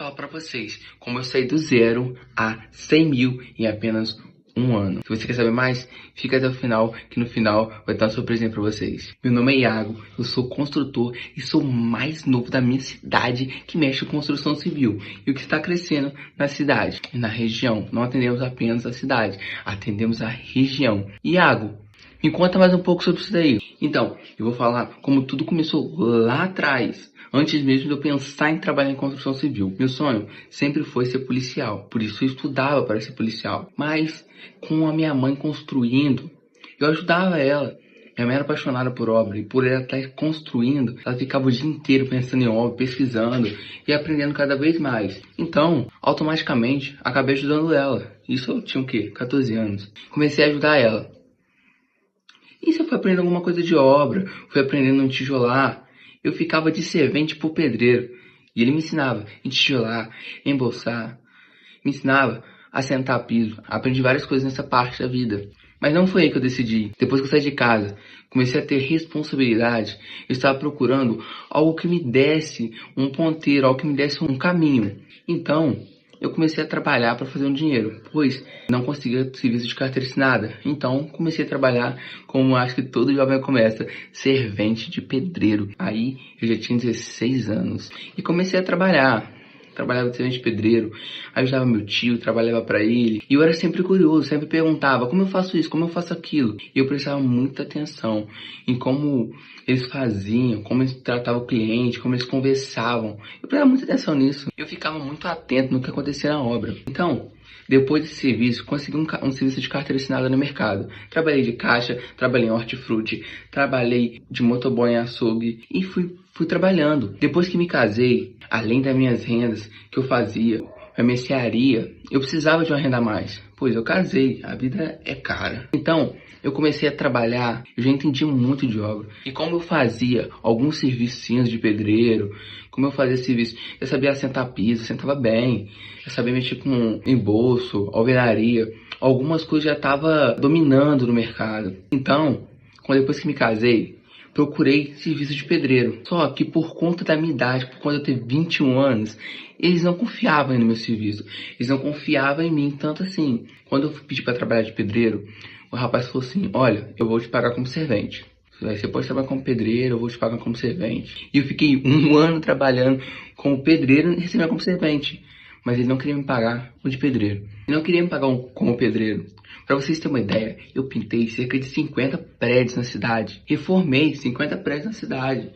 falar pra vocês como eu saí do zero a 100 mil em apenas um ano. Se você quer saber mais, fica até o final, que no final vai ter uma surpresinha pra vocês. Meu nome é Iago, eu sou construtor e sou o mais novo da minha cidade que mexe com construção civil e o que está crescendo na cidade e na região. Não atendemos apenas a cidade, atendemos a região. Iago, me conta mais um pouco sobre isso daí. Então, eu vou falar como tudo começou lá atrás, antes mesmo de eu pensar em trabalhar em construção civil. Meu sonho sempre foi ser policial, por isso eu estudava para ser policial. Mas, com a minha mãe construindo, eu ajudava ela. Minha mãe era apaixonada por obra e por ela estar construindo, ela ficava o dia inteiro pensando em obra, pesquisando e aprendendo cada vez mais. Então, automaticamente, acabei ajudando ela. Isso eu tinha o quê? 14 anos. Comecei a ajudar ela. E se eu fui aprendendo alguma coisa de obra, fui aprendendo a tijolar, eu ficava de servente pro pedreiro. E ele me ensinava a tijolar, embolsar, me ensinava a sentar piso. Aprendi várias coisas nessa parte da vida. Mas não foi aí que eu decidi. Depois que eu saí de casa, comecei a ter responsabilidade. Eu estava procurando algo que me desse um ponteiro, algo que me desse um caminho. Então, eu comecei a trabalhar para fazer um dinheiro, pois não conseguia serviço de carteira assinada. Então, comecei a trabalhar como acho que todo jovem começa, servente de pedreiro. Aí, eu já tinha 16 anos e comecei a trabalhar. Trabalhava de servente de pedreiro, ajudava meu tio, trabalhava para ele. E eu era sempre curioso, sempre perguntava como eu faço isso, como eu faço aquilo. E eu prestava muita atenção em como eles faziam, como eles tratavam o cliente, como eles conversavam. Eu prestava muita atenção nisso. Eu ficava muito atento no que acontecia na obra. Então, depois desse serviço, consegui um serviço de carteira assinada no mercado. Trabalhei de caixa, trabalhei em hortifruti, trabalhei de motoboy em açougue e fui trabalhando. Depois que me casei, além das minhas rendas que eu fazia, a mercearia, eu precisava de uma renda a mais. Pois eu casei, a vida é cara. Então, eu comecei a trabalhar, eu já entendi muito de obra. E como eu fazia alguns serviços de pedreiro, como eu fazia serviço, eu sabia assentar piso, sentava bem, eu sabia mexer com embolso, alvenaria, algumas coisas já estava dominando no mercado. Então, depois que me casei, procurei serviço de pedreiro. Só que por conta da minha idade, por conta de eu ter 21 anos, eles não confiavam no meu serviço. Eles não confiavam em mim tanto assim. Quando eu pedi para trabalhar de pedreiro, o rapaz falou assim: olha, eu vou te pagar como servente. Você pode trabalhar como pedreiro, eu vou te pagar como servente. E eu fiquei um ano trabalhando como pedreiro e recebendo como servente. Mas ele não queria me pagar o de pedreiro. Ele não queria me pagar como pedreiro. Para vocês terem uma ideia, eu pintei cerca de 50 prédios na cidade. Reformei 50 prédios na cidade.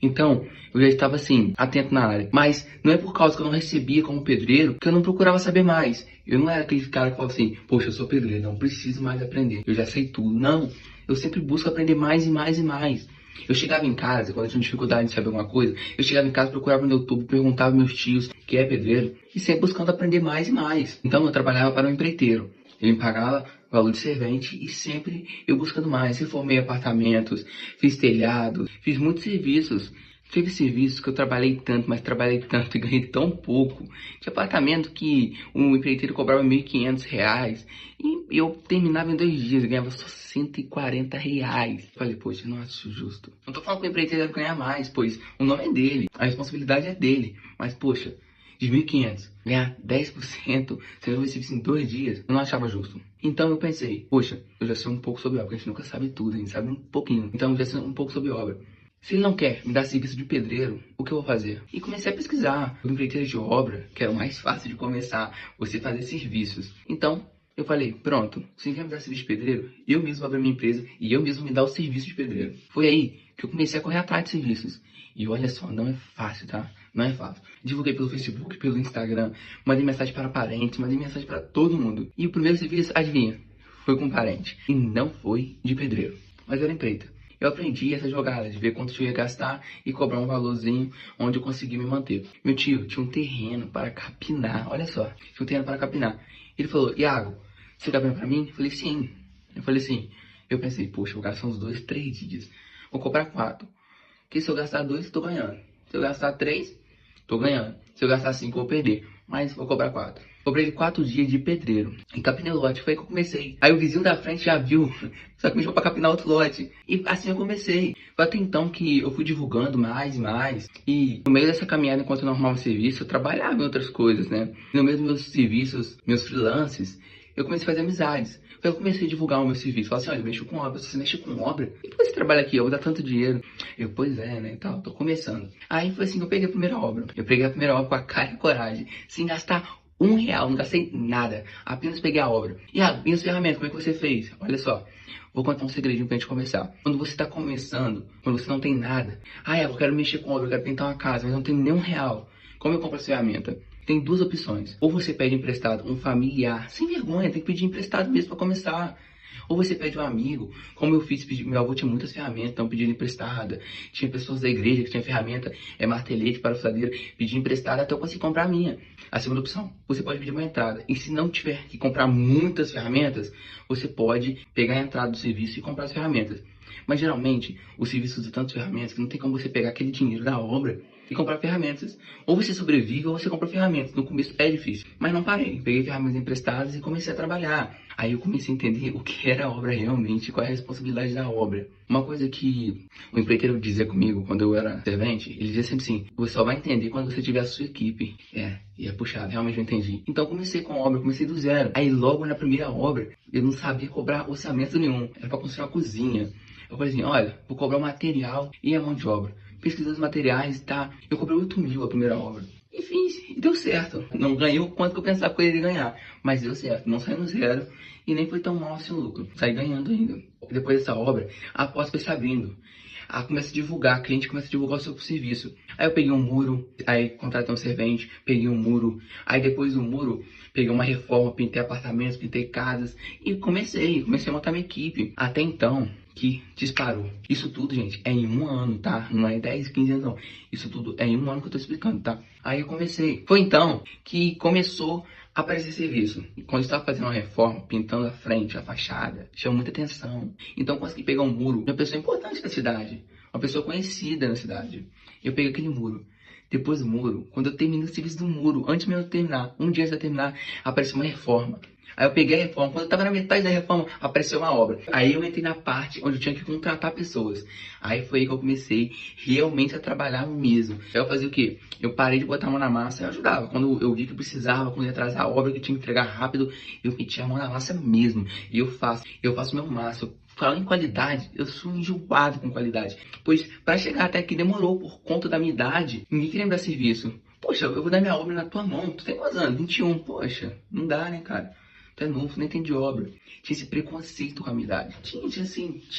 Então, eu já estava assim, atento na área. Mas não é por causa que eu não recebia como pedreiro que eu não procurava saber mais. Eu não era aquele cara que falava assim: poxa, eu sou pedreiro, não preciso mais aprender, eu já sei tudo. Não, eu sempre busco aprender mais e mais e mais. Eu chegava em casa, quando eu tinha dificuldade de saber alguma coisa, eu chegava em casa, procurava no YouTube, perguntava aos meus tios, que é pedreiro, e sempre buscando aprender mais e mais. Então eu trabalhava para um empreiteiro. Ele me pagava valor de servente e sempre eu buscando mais. Reformei apartamentos, fiz telhado, fiz muitos serviços. Teve serviços que eu trabalhei tanto, mas trabalhei tanto e ganhei tão pouco. De apartamento que um empreiteiro cobrava R$ 1.500 e eu terminava em 2 dias e ganhava só R$ 140. Falei, poxa, não acho justo. Não tô falando que o empreiteiro deve ganhar mais, pois o nome é dele, a responsabilidade é dele. Mas, poxa, de 1.500, ganhar 10%, se eu recebesse em 2 dias, eu não achava justo. Então eu pensei, poxa, eu já sei um pouco sobre obra, porque a gente nunca sabe tudo, a gente sabe um pouquinho. Então eu já sei um pouco sobre obra. Se ele não quer me dar serviço de pedreiro, o que eu vou fazer? E comecei a pesquisar o empreiteiro de obra, que era o mais fácil de começar, você fazer serviços. Então, eu falei, pronto, se ele quer me dar serviço de pedreiro, eu mesmo vou abrir minha empresa e eu mesmo me dar o serviço de pedreiro. Foi aí que eu comecei a correr atrás de serviços. E olha só, não é fácil, tá? Não é fácil. Divulguei pelo Facebook, pelo Instagram, mandei mensagem para parentes, mandei mensagem para todo mundo. E o primeiro serviço, adivinha? Foi com um parente. E não foi de pedreiro, mas era empreita. Eu aprendi essa jogada de ver quanto eu ia gastar e cobrar um valorzinho onde eu consegui me manter. Meu tio tinha um terreno para capinar, olha só, tinha um terreno para capinar. Ele falou, Iago, você capina para mim? Eu falei, sim. Eu pensei, poxa, vou gastar uns 2, 3 dias. Vou cobrar 4. Porque se eu gastar 2, tô ganhando. Se eu gastar 3, tô ganhando. Se eu gastar 5, vou perder. Mas vou cobrar 4. Cobrei 4 dias de pedreiro. Em capinei o lote, foi aí que eu comecei. Aí o vizinho da frente já viu, só que me chamou pra capinar outro lote. E assim eu comecei. Foi até então que eu fui divulgando mais e mais. E no meio dessa caminhada, enquanto eu não arrumava serviço, eu trabalhava em outras coisas, né? E no meio dos meus serviços, meus freelances, eu comecei a fazer amizades. Eu comecei a divulgar o meu serviço. Falei assim, olha, eu mexo com obra. Você mexe com obra? E por que você trabalha aqui? Eu vou dar tanto dinheiro. Eu, pois é, né, e tal, tô começando. Aí foi assim que eu peguei a primeira obra. Eu peguei a primeira obra com a cara e coragem, sem gastar R$ 1, não gastei nada. Apenas peguei a obra. E minhas ferramentas, como é que você fez? Olha só. Vou contar um segredinho pra gente começar. Quando você tá começando, quando você não tem nada. Ah, eu quero mexer com obra, eu quero pintar uma casa, mas não tenho nem R$ 1. Como eu compro essa ferramenta? Tem duas opções. Ou você pede emprestado um familiar, sem vergonha, tem que pedir emprestado mesmo pra começar. Ou você pede um amigo, como eu fiz, meu avô tinha muitas ferramentas, então pedindo emprestada. Tinha pessoas da igreja que tinham ferramenta, martelete, parafusadeira, pedir emprestada até eu conseguir comprar a minha. A segunda opção, você pode pedir uma entrada. E se não tiver que comprar muitas ferramentas, você pode pegar a entrada do serviço e comprar as ferramentas. Mas geralmente, o serviço usa tantas ferramentas que não tem como você pegar aquele dinheiro da obra e comprar ferramentas. Ou você sobrevive ou você compra ferramentas. No começo é difícil, mas não parei. Peguei ferramentas emprestadas e comecei a trabalhar. Aí eu comecei a entender o que era a obra realmente, qual é a responsabilidade da obra. Uma coisa que o empreiteiro dizia comigo quando eu era servente, ele dizia sempre assim, você só vai entender quando você tiver a sua equipe. E é puxado, realmente eu entendi. Então eu comecei com a obra, comecei do zero. Aí logo na primeira obra, eu não sabia cobrar orçamento nenhum. Era para construir uma cozinha. Eu falei assim, olha, vou cobrar o material e a mão de obra. Pesquisei os materiais, tá? Eu cobrei 8.000 a primeira obra. E fiz, e deu certo. Não ganhou o quanto que eu pensava que eu iria ganhar. Mas deu certo, não saí no zero e nem foi tão mal assim o lucro. Saí ganhando ainda. Depois dessa obra, a porta foi se abrindo. Começa a divulgar, a cliente começa a divulgar o seu serviço. Aí eu peguei um muro, aí contratei um servente, peguei um muro. Aí depois do muro, peguei uma reforma, pintei apartamentos, pintei casas. E comecei a montar minha equipe. Até então, que disparou. Isso tudo, gente, é em um ano, tá? Não é 10, 15 anos, não. Isso tudo é em um ano que eu tô explicando, tá? Aí eu comecei. Foi então que começou a aparecer serviço. Quando eu estava fazendo uma reforma, pintando a frente, a fachada, chamou muita atenção. Então eu consegui pegar um muro de uma pessoa importante da cidade. Uma pessoa conhecida na cidade. Eu peguei aquele muro. Depois do muro, quando eu terminei o serviço do muro, antes mesmo de eu terminar, um dia antes de eu terminar, apareceu uma reforma. Aí eu peguei a reforma, quando eu tava na metade da reforma, apareceu uma obra. Aí eu entrei na parte onde eu tinha que contratar pessoas. Aí foi aí que eu comecei realmente a trabalhar mesmo. Aí eu fazia o quê? Eu parei de botar a mão na massa e ajudava. Quando eu vi que precisava, quando ia atrasar a obra, que tinha que entregar rápido, eu metia a mão na massa mesmo. E eu faço o meu máximo. Falando em qualidade, eu sou enjoado com qualidade. Pois para chegar até aqui demorou por conta da minha idade. Ninguém queria me dar serviço. Poxa, eu vou dar minha obra na tua mão. Tu tem quantos anos? 21. Poxa, não dá, né, cara? Tu é novo, nem tem de obra. Tinha esse preconceito com a minha idade.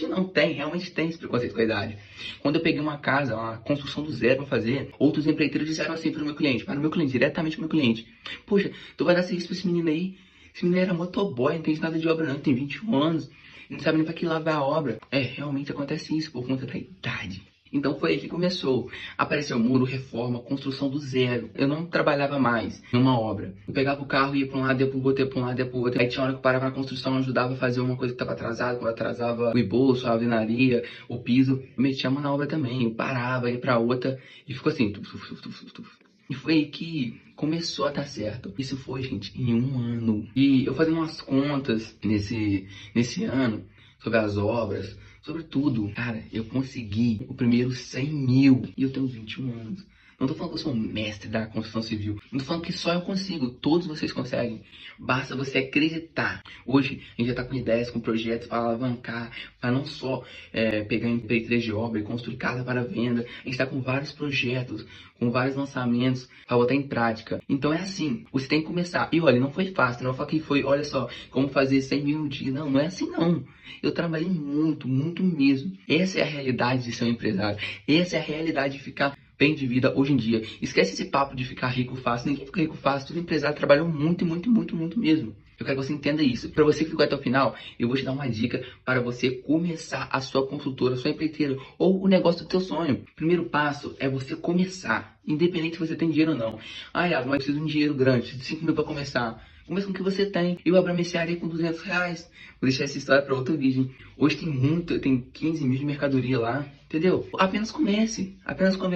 Não tem, realmente tem esse preconceito com a idade. Quando eu peguei uma casa, uma construção do zero pra fazer, outros empreiteiros disseram assim para o meu cliente, diretamente pro meu cliente. Poxa, tu vai dar serviço pra esse menino aí? Esse menino era motoboy, não entende nada de obra não, tem 21 anos. Não sabe nem pra que lavar a obra. Realmente acontece isso por conta da idade. Então foi aí que começou. Apareceu muro, reforma, construção do zero. Eu não trabalhava mais em uma obra. Eu pegava o carro, ia pra um lado, ia pro outro, ia pra um lado, ia pro outro. Aí tinha hora que eu parava na construção, ajudava a fazer uma coisa que tava atrasada. Quando atrasava o embolso, a alvenaria, o piso, eu metia a mão na obra também. Eu parava, ia pra outra e ficou assim. E foi aí que começou a dar certo. Isso foi, gente, em um ano. E eu fazendo umas contas nesse ano sobre as obras, sobre tudo. Cara, eu consegui o primeiro 100 mil e eu tenho 21 anos. Não tô falando que eu sou um mestre da construção civil. Não tô falando que só eu consigo. Todos vocês conseguem. Basta você acreditar. Hoje, a gente já tá com ideias, com projetos para alavancar, para não só pegar empreiteiras de obra e construir casa para venda. A gente tá com vários projetos, com vários lançamentos para botar em prática. Então é assim, você tem que começar. E olha, não foi fácil. Não foi que foi, olha só, como fazer 100 mil no dia. Não, não é assim não. Eu trabalhei muito, muito mesmo. Essa é a realidade de ser um empresário. Essa é a realidade de ficar bem de vida hoje em dia. Esquece esse papo de ficar rico fácil. Ninguém fica rico fácil. Todo empresário trabalhou muito, muito, muito, muito mesmo. Eu quero que você entenda isso. Para você que ficou até o final, eu vou te dar uma dica para você começar a sua consultora, a sua empreiteira ou o negócio do teu sonho. O primeiro passo é você começar, independente se você tem dinheiro ou não. Mas eu preciso de um dinheiro grande, preciso de 5 mil para começar. Começa com o que você tem. Eu abro a mercearia com R$ 200. Vou deixar essa história para outro vídeo. Hoje tem 15 mil de mercadoria lá. Entendeu? Apenas comece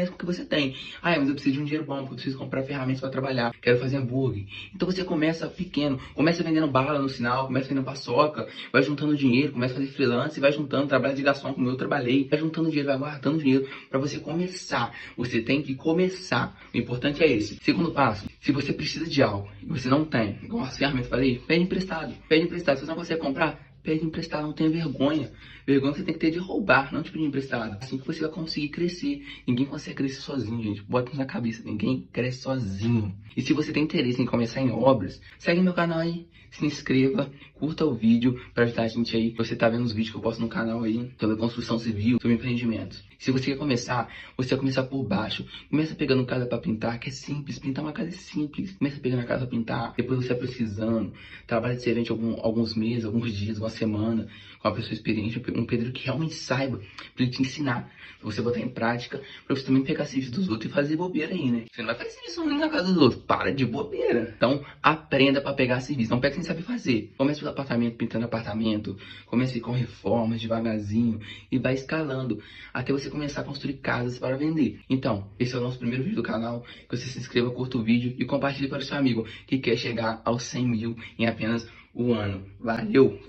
com o que você tem. Ah, mas eu preciso de um dinheiro bom, porque eu preciso comprar ferramentas para trabalhar, quero fazer hambúrguer. Então você começa pequeno, começa vendendo bala no sinal, começa vendendo paçoca, vai juntando dinheiro, começa a fazer freelance, vai juntando, trabalho de garçom como eu trabalhei, vai juntando dinheiro, vai guardando dinheiro para você começar. Você tem que começar. O importante é esse. Segundo passo, se você precisa de algo e você não tem, igual as ferramentas que eu falei, pede emprestado. Pede emprestado. Se você não consegue comprar, pede emprestado, não tenha vergonha. Vergonha você tem que ter de roubar, não de pedir emprestado. Assim que você vai conseguir crescer. Ninguém consegue crescer sozinho, gente. Bota isso na cabeça. Ninguém cresce sozinho. E se você tem interesse em começar em obras, segue meu canal aí. Se inscreva, curta o vídeo pra ajudar a gente aí. Você tá vendo os vídeos que eu posto no canal aí sobre construção civil, sobre empreendimentos. Se você quer começar, você vai começar por baixo. Começa pegando casa pra pintar, que é simples. Pintar uma casa é simples. Começa pegando a casa pra pintar, depois você vai precisando. Trabalha de servente alguns meses, alguns dias, uma semana, com uma pessoa experiente, um pedreiro que realmente saiba, pra ele te ensinar, pra você botar em prática, pra você também pegar serviço dos outros e fazer bobeira aí, né? Você não vai fazer serviço nem na casa dos outros, para de bobeira. Então, aprenda pra pegar serviço, não pega sem saber fazer. Comece pelo apartamento, pintando apartamento, comece com reformas devagarzinho e vai escalando, até você começar a construir casas para vender. Então, esse é o nosso primeiro vídeo do canal, que você se inscreva, curta o vídeo e compartilhe para o seu amigo que quer chegar aos 100 mil em apenas um ano. Valeu!